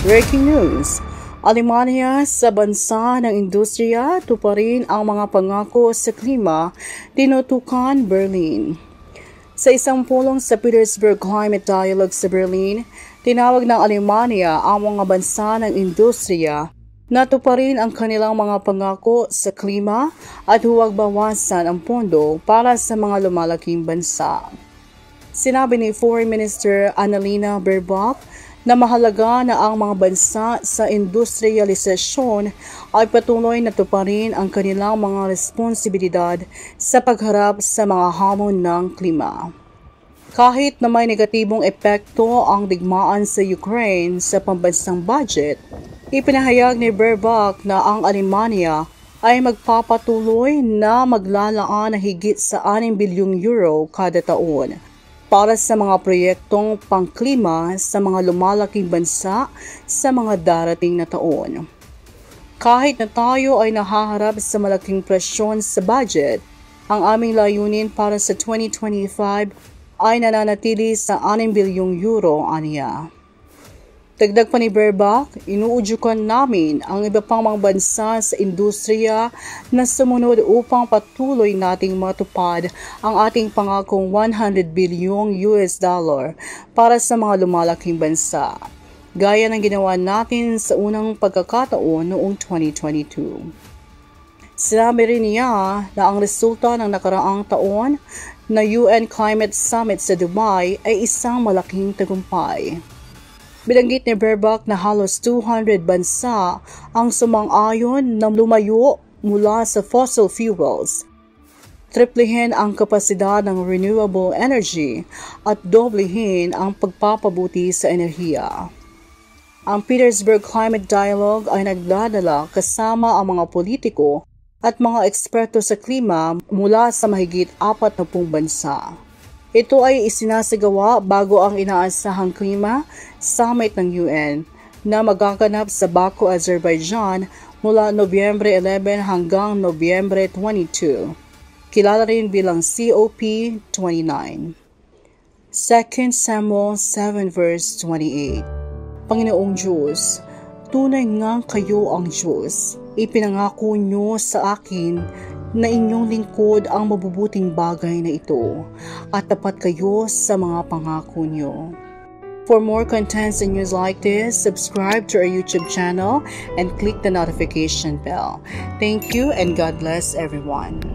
Breaking news. Alemanya sa bansa ng industriya, tuparin ang mga pangako sa klima, tinutukan Berlin. Sa isang pulong sa Petersburg Climate Dialogue sa Berlin, tinawag ng Alemanya ang mga bansa ng industriya na tuparin ang kanilang mga pangako sa klima at huwag bawasan ang pondo para sa mga lumalaking bansa. Sinabi ni Foreign Minister Annalena Baerbock na mahalaga na ang mga bansa sa industrialisasyon ay patuloy na tuparin ang kanilang mga responsibilidad sa pagharap sa mga hamon ng klima. Kahit na may negatibong epekto ang digmaan sa Ukraine sa pambansang budget, ipinahayag ni Baerbock na ang Alemanya ay magpapatuloy na maglalaan ng higit sa 6 bilyong euro kada taon para sa mga proyektong pangklima sa mga lumalaking bansa sa mga darating na taon. Kahit na tayo ay nahaharap sa malaking presyon sa budget, ang aming layunin para sa 2025 ay nananatili sa 6 bilyong euro aniya. Dagdag pa ni Baerbock, inuudyukan namin ang iba pang mga bansa sa industriya na sumunod upang patuloy nating matupad ang ating pangakong $100 bilyong para sa mga lumalaking bansa, gaya ng ginawa natin sa unang pagkakataon noong 2022. Sinabi rin niya na ang resulta ng nakaraang taon na UN Climate Summit sa Dubai ay isang malaking tagumpay. Binanggit ni Baerbock na halos 200 bansa ang sumang-ayon na lumayo mula sa fossil fuels, triplihin ang kapasidad ng renewable energy at doblehin ang pagpapabuti sa enerhiya. Ang Petersburg Climate Dialogue ay nagdadala kasama ang mga politiko at mga eksperto sa klima mula sa mahigit 40 bansa. Ito ay isinasagawa bago ang inaasahang klima summit ng UN na magaganap sa Baku, Azerbaijan mula Nobyembre 11 hanggang Nobyembre 22. Kilala rin bilang COP29. 2 Samuel 7 verse 28. Panginoong Diyos, tunay nga kayo ang Diyos. Ipinangako niyo sa akin na inyong lingkod ang mabubuting bagay na ito at tapat kayo sa mga pangako niyo. For more contents and news like this, subscribe to our YouTube channel and click the notification bell. Thank you and God bless everyone.